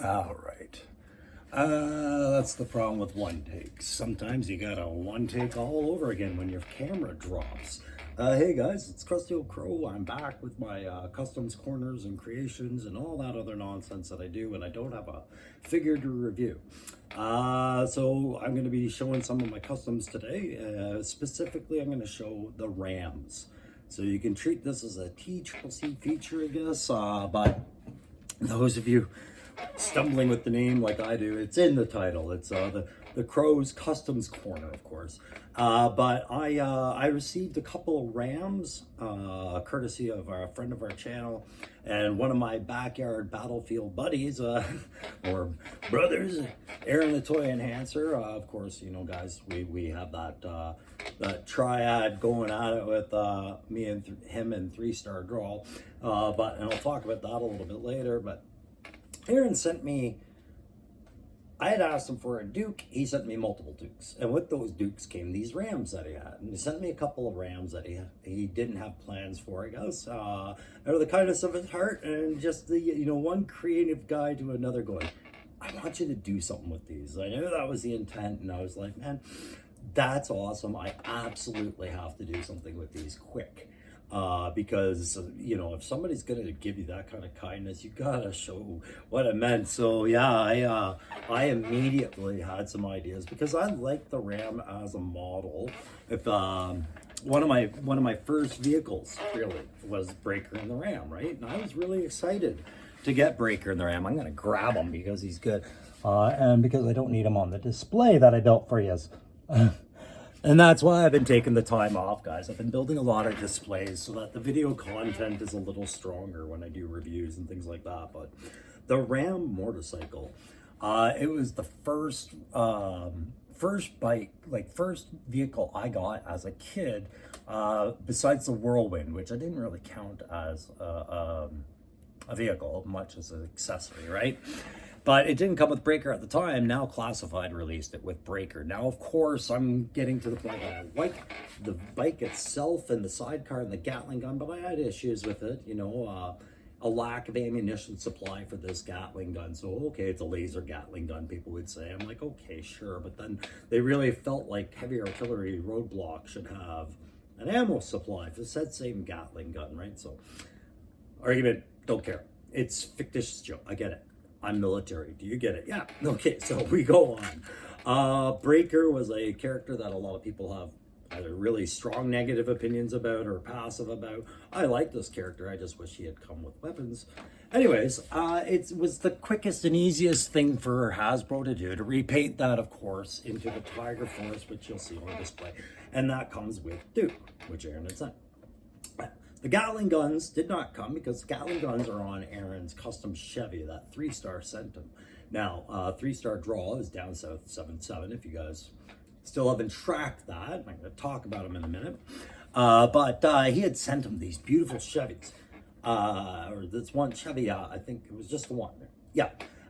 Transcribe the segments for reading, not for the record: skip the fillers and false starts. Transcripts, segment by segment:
All right. That's the problem with one takes. Sometimes you gotta one take all over again when your camera drops. Hey guys, it's Krusty Old Crow. I'm back with my customs corners and creations and all that other nonsense that I do, and I don't have a figure to review. So I'm going to be showing some of my customs today. Specifically, I'm going to show the RAMs. So you can treat this as a TCC feature, I guess. But those of you stumbling with the name like I do, it's in the title. It's the Crow's Customs Corner, of course. But I received a couple of RAMs, courtesy of a friend of our channel, and one of my backyard battlefield buddies, or brothers, Aaron the Toy Enhancer. Of course, you know, guys, we have that triad going at it with me and him and 3-Star Draw. And I'll talk about that a little bit later. But Aaron sent me, I had asked him for a Duke. He sent me multiple Dukes. And with those Dukes came these RAMs that he had. And he sent me a couple of RAMs that he didn't have plans for, I guess. Out of the kindness of his heart, and just the, you know, one creative guy to another going, I want you to do something with these. I knew that was the intent, and I was like, man, that's awesome. I absolutely have to do something with these quick. Because, you know, if somebody's going to give you that kind of kindness, you got to show what it meant. So, yeah, I immediately had some ideas because I like the Ram as a model. If one of my first vehicles really was Breaker and the Ram, right? And I was really excited to get Breaker and the Ram. I'm going to grab him because he's good. And because I don't need him on the display that I built for you. And that's why I've been taking the time off, guys. I've been building a lot of displays so that the video content is a little stronger when I do reviews and things like that. But the Ram motorcycle, it was the first bike, like first vehicle I got as a kid, besides the Whirlwind, which I didn't really count as a vehicle, much as an accessory, right? But it didn't come with Breaker at the time. Now Classified released it with Breaker. Now, of course, I'm getting to the point that I like the bike itself and the sidecar and the Gatling gun, but I had issues with it, you know, a lack of ammunition supply for this Gatling gun. So, okay, it's a laser Gatling gun, people would say. I'm like, okay, sure. But then they really felt like heavy artillery roadblock should have an ammo supply for the said same Gatling gun, right? So, argument, don't care. It's fictitious joke. I get it. I'm military. Do you get it? Yeah. Okay, so we go on. Breaker was a character that a lot of people have either really strong negative opinions about or passive about. I like this character. I just wish he had come with weapons. Anyways, it was the quickest and easiest thing for Hasbro to do, to repaint that, of course, into the Tiger Force, which you'll see on display. And that comes with Duke, which Aaron had sent. The Gatling guns did not come because Gatling guns are on Aaron's custom Chevy that 3-Star sent him. Now, 3-Star Draw is down south 7-7 if you guys still haven't tracked that. I'm going to talk about him in a minute. But he had sent him these beautiful Chevys. Or this one Chevy, I think it was just the one. Yeah.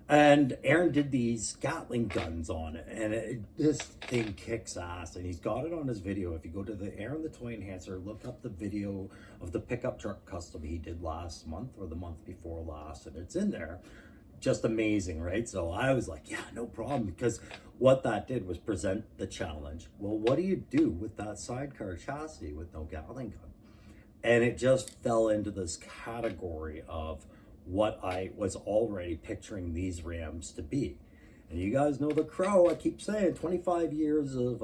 And Aaron did these Gatling guns on it, and this thing kicks ass, and he's got it on his video. If you go to the Aaron the Toy Enhancer, look up the video of the pickup truck custom he did last month or the month before last, and it's in there. Just amazing, right? So I was like, yeah, no problem, because what that did was present the challenge. Well, what do you do with that sidecar chassis with no Gatling gun? And it just fell into this category of what I was already picturing these Rams to be. And you guys know the Crow, I keep saying, 25 years of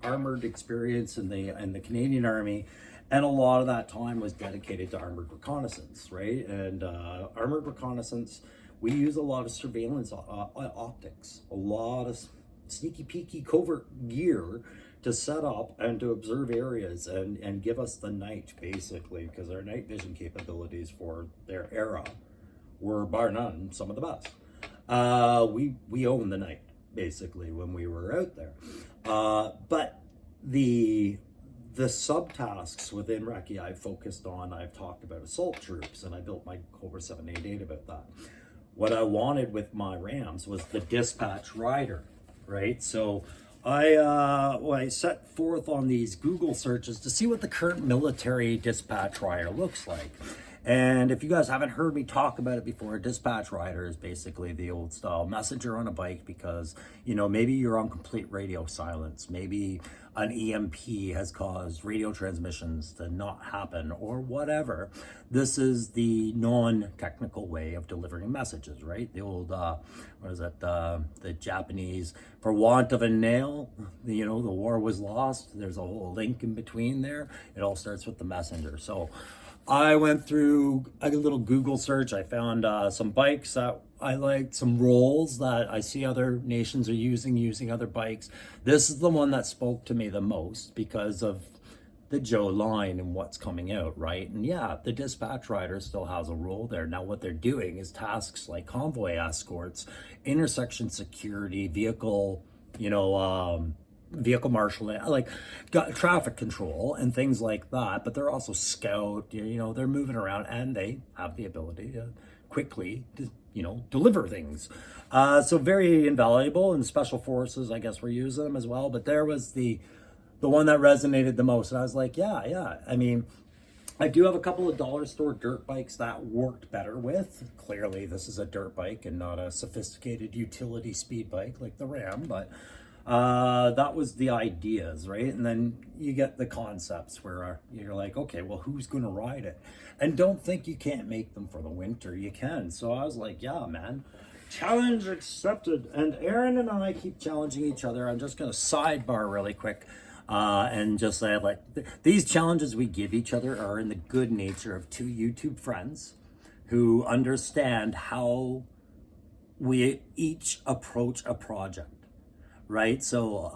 armored experience in the Canadian Army, and a lot of that time was dedicated to armored reconnaissance, right? And armored reconnaissance, we use a lot of surveillance optics, a lot of sneaky peeky covert gear to set up and to observe areas and give us the night, basically, because our night vision capabilities for their era were, bar none, some of the best. We owned the night, basically, when we were out there. But the subtasks within Recce I've focused on, I've talked about assault troops, and I built my Cobra 788 about that. What I wanted with my Rams was the dispatch rider, right? So I set forth on these Google searches to see what the current military dispatch rider looks like. And if you guys haven't heard me talk about it before, a dispatch rider is basically the old style messenger on a bike because, you know, maybe you're on complete radio silence. Maybe an EMP has caused radio transmissions to not happen or whatever. This is the non-technical way of delivering messages, right? The old, what is it? The Japanese, for want of a nail, you know, the war was lost. There's a whole link in between there. It all starts with the messenger. So I went through a little Google search. I found some bikes that I liked, some rolls that I see other nations are using other bikes. This is the one that spoke to me the most because of the Joe line and what's coming out, right? And yeah, the dispatch rider still has a role there. Now what they're doing is tasks like convoy escorts, intersection security, vehicle, you know, vehicle marshaling, like got traffic control and things like that, but they're also scout, you know, they're moving around and they have the ability to quickly, you know, deliver things. So very invaluable, and special forces, I guess, we're using them as well. But there was the one that resonated the most. And I was like, yeah. I mean, I do have a couple of dollar store dirt bikes that worked better with. Clearly, this is a dirt bike and not a sophisticated utility speed bike like the Ram, but that was the ideas, right? And then you get the concepts where you're like, okay, well, who's going to ride it? And don't think you can't make them for the winter. You can. So I was like, yeah, man, challenge accepted. And Aaron and I keep challenging each other. I'm just going to sidebar really quick and just say, like, these challenges we give each other are in the good nature of two YouTube friends who understand how we each approach a project. Right. So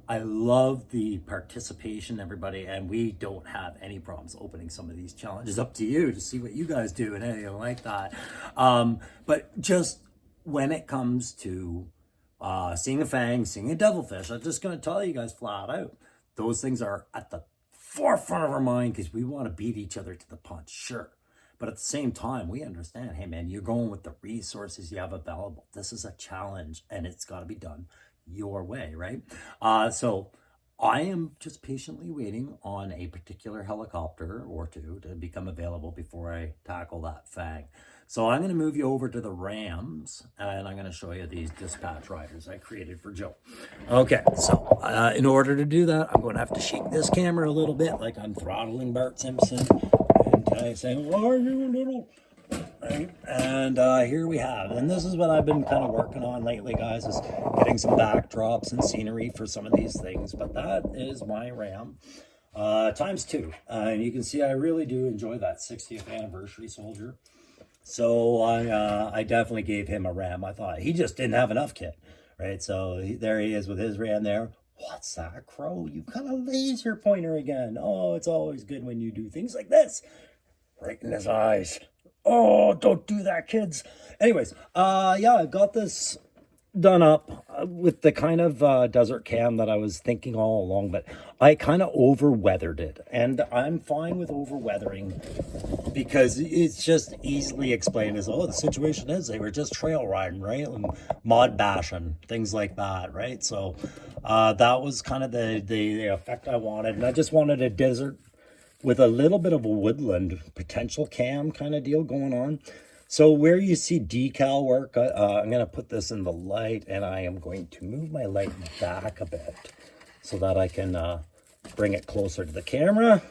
I love the participation, everybody, and we don't have any problems opening some of these challenges up to you to see what you guys do and anything like that. But just when it comes to seeing a fang, seeing a devilfish, I'm just going to tell you guys flat out, those things are at the forefront of our mind because we want to beat each other to the punch. Sure. But at the same time, we understand, hey, man, you're going with the resources you have available. This is a challenge and it's got to be done your way, right? So I am just patiently waiting on a particular helicopter or two to become available before I tackle that fang. So I'm going to move you over to the Rams and I'm going to show you these dispatch riders I created for Joe. Okay, so in order to do that, I'm going to have to shake this camera a little bit like I'm throttling Bart Simpson and saying, "What are you, little?" Right? And here we have, and this is what I've been kind of working on lately, guys, is getting some backdrops and scenery for some of these things. But that is my Ram times two, and you can see I really do enjoy that 60th anniversary soldier. So I definitely gave him a Ram. I thought he just didn't have enough kit, right? So there he is with his Ram there. What's that, Crow? You got a laser pointer again. Oh, it's always good when you do things like this. Right in his eyes. Oh, don't do that, kids. Anyways, yeah, I got this done up with the kind of desert cam that I was thinking all along, but I kind of over-weathered it. And I'm fine with over-weathering because it's just easily explained as, oh, the situation is they were just trail riding, right? And mod bashing, things like that, right? So that was kind of the effect I wanted. And I just wanted a desert with a little bit of a woodland potential cam kind of deal going on. So where you see decal work, I'm going to put this in the light and I am going to move my light back a bit so that I can bring it closer to the camera.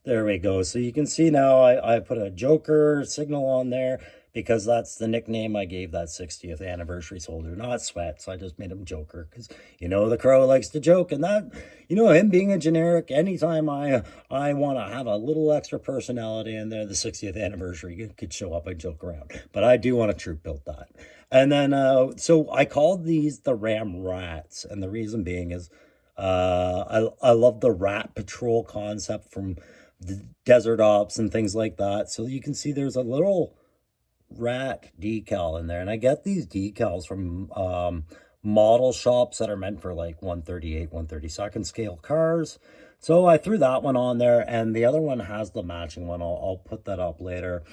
There we go. So you can see now I put a Joker signal on there because that's the nickname I gave that 60th anniversary soldier, not Sweat. So I just made him Joker because, you know, the Crow likes to joke, and that, you know, him being a generic, anytime I want to have a little extra personality in there, the 60th anniversary could show up and joke around. But I do want to troop build that. And then, so I called these the RAMRATs. And the reason being is I love the rat patrol concept from the Desert Ops and things like that. So you can see there's a little rat decal in there, and I get these decals from model shops that are meant for like 138 132nd scale cars. So I threw that one on there, and the other one has the matching one. I'll put that up later.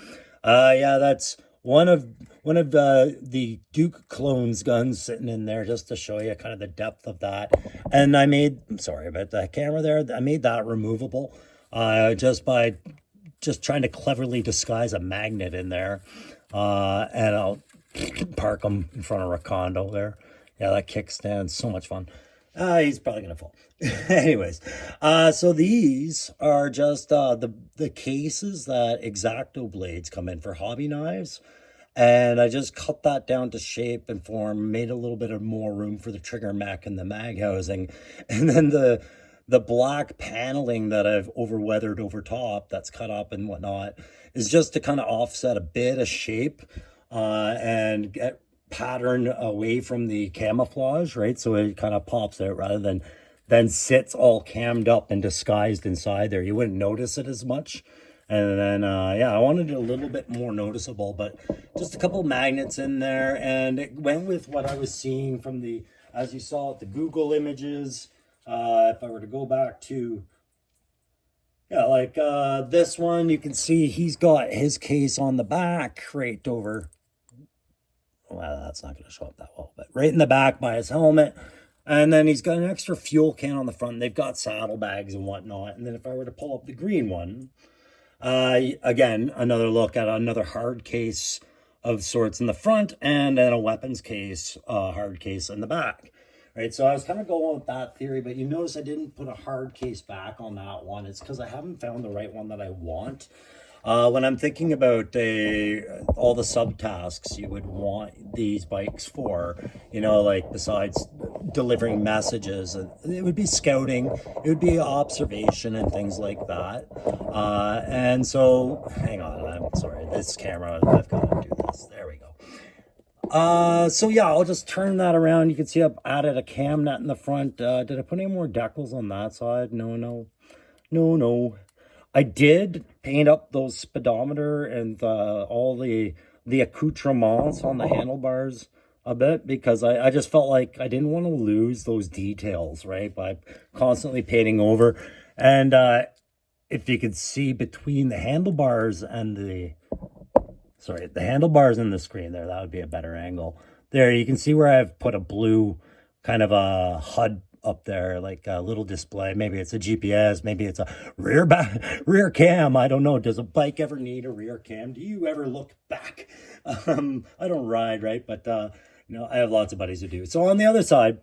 Yeah, that's one of the Duke clones guns sitting in there, just to show you kind of the depth of that. And I made, sorry about the camera there, I made that removable just by just trying to cleverly disguise a magnet in there. And I'll park him in front of a condo there. Yeah, that kickstand's so much fun. He's probably gonna fall. Anyways, so these are just the cases that X-Acto blades come in for hobby knives. And I just cut that down to shape and form, made a little bit of more room for the trigger mech and the mag housing. And then the black paneling that I've over-weathered over top, that's cut up and whatnot, is just to kind of offset a bit of shape and get pattern away from the camouflage, right? So it kind of pops out rather than sits all cammed up and disguised inside there. You wouldn't notice it as much. And then, yeah, I wanted it a little bit more noticeable, but just a couple magnets in there. And it went with what I was seeing from the, as you saw at the Google images. If I were to go back to, yeah, like this one, you can see he's got his case on the back right over. Well, that's not going to show up that well, but right in the back by his helmet. And then he's got an extra fuel can on the front. They've got saddlebags and whatnot. And then if I were to pull up the green one, again, another look at another hard case of sorts in the front, and then a weapons case, hard case in the back. Right, so I was kind of going with that theory, but you notice I didn't put a hard case back on that one. It's because I haven't found the right one that I want. When I'm thinking about all the subtasks you would want these bikes for, you know, like besides delivering messages, it would be scouting, it would be observation and things like that. And so, hang on, I'm sorry, this camera, I've got to do this. There we go. So yeah, I'll just turn that around. You can see I've added a cam net in the front. Did I put any more decals on that side? No. I did paint up those speedometer and all the accoutrements on the handlebars a bit, because I just felt like I didn't want to lose those details, right, by constantly painting over. And if you could see between the handlebars and the handlebars and the screen there, that would be a better angle. There, you can see where I've put a blue kind of a HUD up there, like a little display. Maybe it's a GPS, maybe it's a rear cam. I don't know. Does a bike ever need a rear cam? Do you ever look back? I don't ride, right? But you know, I have lots of buddies who do. So on the other side,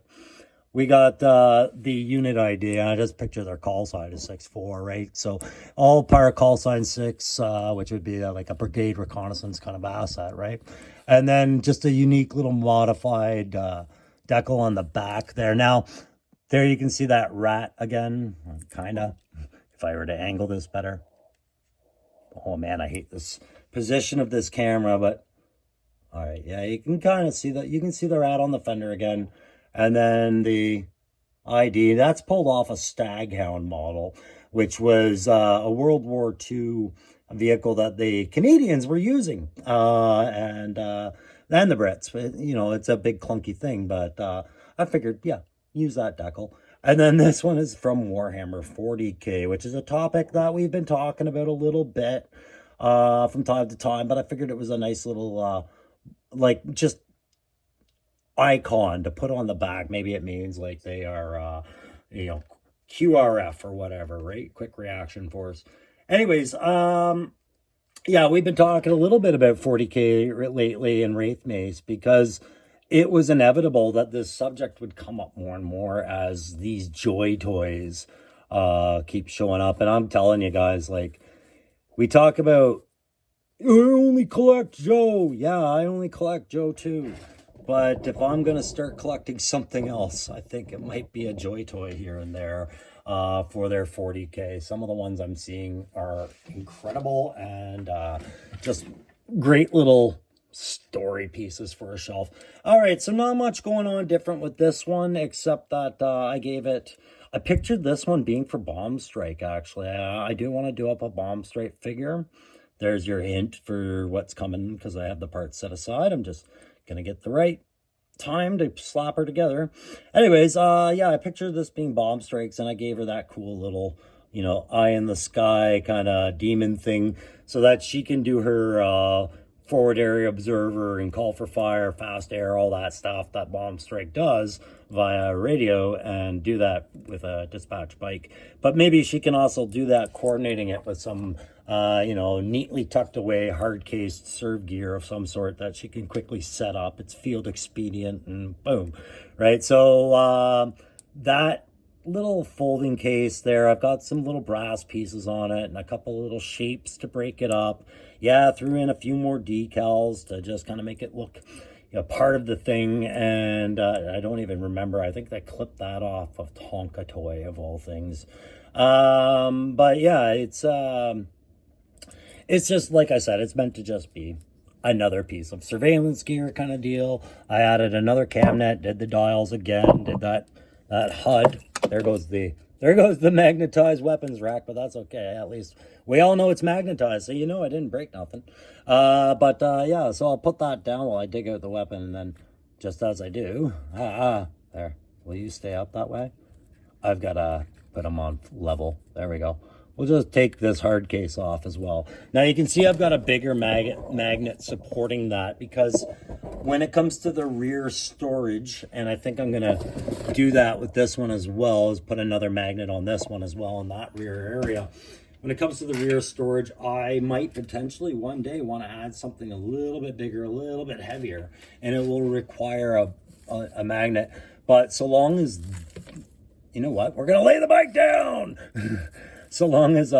we got the unit ID. I just picture their call sign is 6'4", right? So all part call sign 6, which would be like a brigade reconnaissance kind of asset, right? And then just a unique little modified decal on the back there. Now, there you can see that rat again, kind of, if I were to angle this better. Oh man, I hate this position of this camera, but all right, yeah, you can kind of see that. You can see the rat on the fender again. And then the ID, that's pulled off a Staghound model, which was a World War II vehicle that the Canadians were using, and the Brits. But, you know, it's a big clunky thing, but I figured, yeah, use that decal. And then this one is from Warhammer 40K, which is a topic that we've been talking about a little bit from time to time, but I figured it was a nice little, like, just icon to put on the back. Maybe it means like they are, you know, QRF or whatever, right? Quick reaction force. Anyways, yeah, we've been talking a little bit about 40K lately in Wraith Mace, because it was inevitable that this subject would come up more and more as these Joy toys keep showing up. And I'm telling you guys, like, we talk about, I only collect Joe. Yeah, I only collect Joe too. But if I'm going to start collecting something else, I think it might be a Joy toy here and there for their 40K. Some of the ones I'm seeing are incredible and just great little story pieces for a shelf. All right, so not much going on different with this one, except that I pictured this one being for Bomb Strike, actually. I do want to do up a Bomb Strike figure. There's your hint for what's coming, because I have the parts set aside. I'm just gonna get the right time to slap her together. Anyways, yeah, I pictured this being Bomb Strikes, and I gave her that cool little, you know, eye in the sky kind of demon thing, so that she can do her forward area observer and call for fire, fast air, all that stuff that Bomb Strike does via radio, and do that with a dispatch bike. But maybe she can also do that coordinating it with some neatly tucked away hard cased serve gear of some sort that she can quickly set up. It's field expedient, and boom, right? So that little folding case there, I've got some little brass pieces on it and a couple little shapes to break it up. Yeah, threw in a few more decals to just kind of make it look part of the thing. And I don't even remember, I think they clipped that off of Tonka Toy of all things. But yeah, it's just, like I said, it's meant to just be another piece of surveillance gear kind of deal. I added another cabinet, did the dials again, did that HUD. There goes the magnetized weapons rack, but that's okay. At least we all know it's magnetized, so I didn't break nothing. Yeah, so I'll put that down while I dig out the weapon, and then just as I do, there. Will you stay up that way? I've got to put them on level. There we go. We'll just take this hard case off as well. Now you can see I've got a bigger magnet supporting that, because when it comes to the rear storage, and I think I'm gonna do that with this one as well, is put another magnet on this one as well in that rear area. When it comes to the rear storage, I might potentially one day want to add something a little bit bigger, a little bit heavier, and it will require a magnet. But so long as, you know what, we're gonna lay the bike down. So long as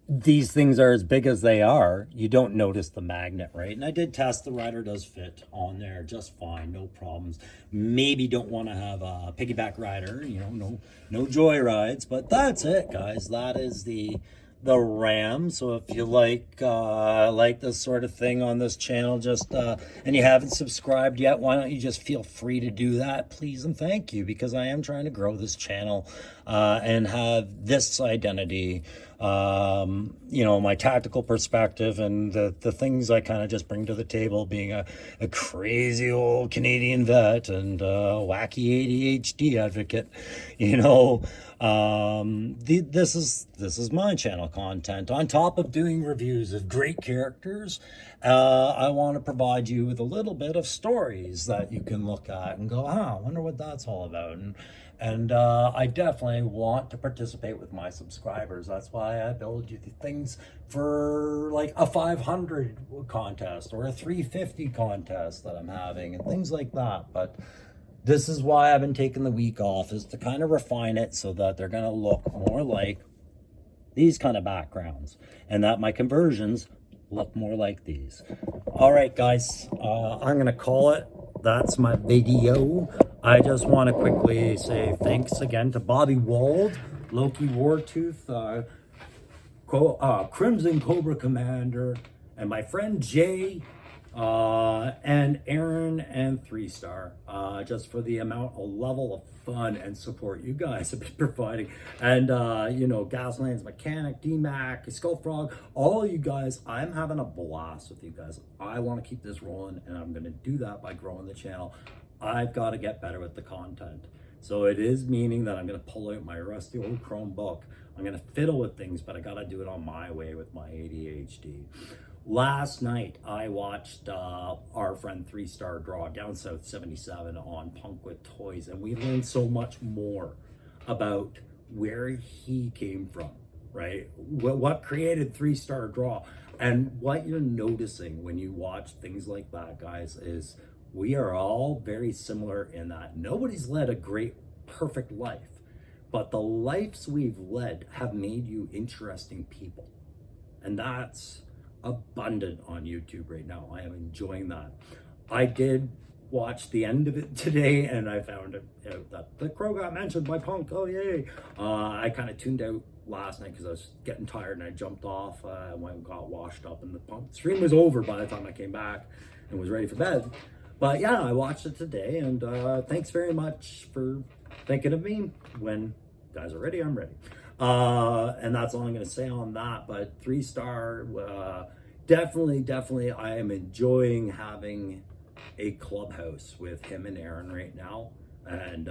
these things are as big as they are, you don't notice the magnet, right? And I did test, the rider does fit on there just fine, no problems. Maybe don't want to have a piggyback rider, no joy rides, but that's it, guys. That is the RAM. So if you like this sort of thing on this channel, and you haven't subscribed yet, why don't you just feel free to do that, please and thank you, because I am trying to grow this channel and have this identity, my tactical perspective and the things I kind of just bring to the table, being a crazy old Canadian vet and wacky ADHD advocate. This is my channel content. On top of doing reviews of great characters, I want to provide you with a little bit of stories that you can look at and go, I wonder what that's all about. And I definitely want to participate with my subscribers. That's why I build you the things for like a 500 contest or a 350 contest that I'm having and things like that. But this is why I've been taking the week off, is to kind of refine it so that they're going to look more like these kind of backgrounds, and that my conversions look more like these. All right, guys, I'm going to call it. That's my video. I just want to quickly say thanks again to Bobby Wald, Loki Wartooth, Crimson Cobra Commander, and my friend Jay, and Aaron and 3-Star, just for the level of fun and support you guys have been providing. And Gaslands Mechanic, DMAC, Skullfrog, all you guys, I'm having a blast with you guys. I want to keep this rolling, and I'm going to do that by growing the channel. I've got to get better with the content. So it is meaning that I'm going to pull out my rusty old Chromebook. I'm going to fiddle with things, but I got to do it on my way with my ADHD. Last night, I watched our friend 3-Star draw Down South 77 on Punk with Toys, and we learned so much more about where he came from, right? What created 3-Star draw. And what you're noticing when you watch things like that, guys, is we are all very similar in that nobody's led a great, perfect life, but the lives we've led have made you interesting people. And that's abundant on YouTube right now. I am enjoying that. I did watch the end of it today, and I found out that the crow got mentioned by Punk. Oh, yay. I kind of tuned out last night because I was getting tired, and I jumped off and went and got washed up, and the Punk stream was over by the time I came back and was ready for bed. But yeah, I watched it today, and thanks very much for thinking of me. When you guys are ready, I'm ready. And that's all I'm going to say on that. But 3-Star, definitely, I am enjoying having a clubhouse with him and Aaron right now. And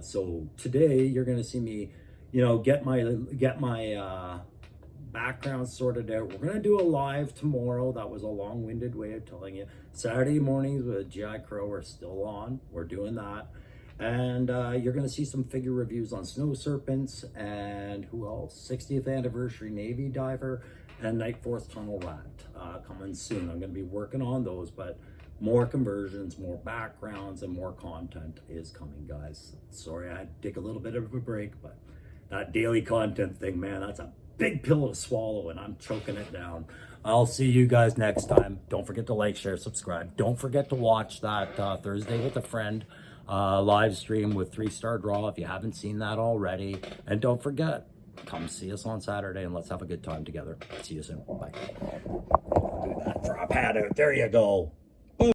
so today you're going to see me, get my background sorted out. We're going to do a live tomorrow. That was a long-winded way of telling you. Saturday mornings with G.I. Crow are still on. We're doing that. And you're going to see some figure reviews on Snow Serpents and who else? 60th Anniversary Navy Diver and Night Force Tunnel Rat coming soon. I'm going to be working on those, but more conversions, more backgrounds, and more content is coming, guys. Sorry I had to take a little bit of a break, but that daily content thing, man, that's a big pill to swallow, and I'm choking it down. I'll see you guys next time. Don't forget to like, share, subscribe. Don't forget to watch that Thursday with a Friend live stream with 3-star draw if you haven't seen that already. And don't forget, come see us on Saturday and let's have a good time together. See you soon. Bye. Do that drop hat out. There you go.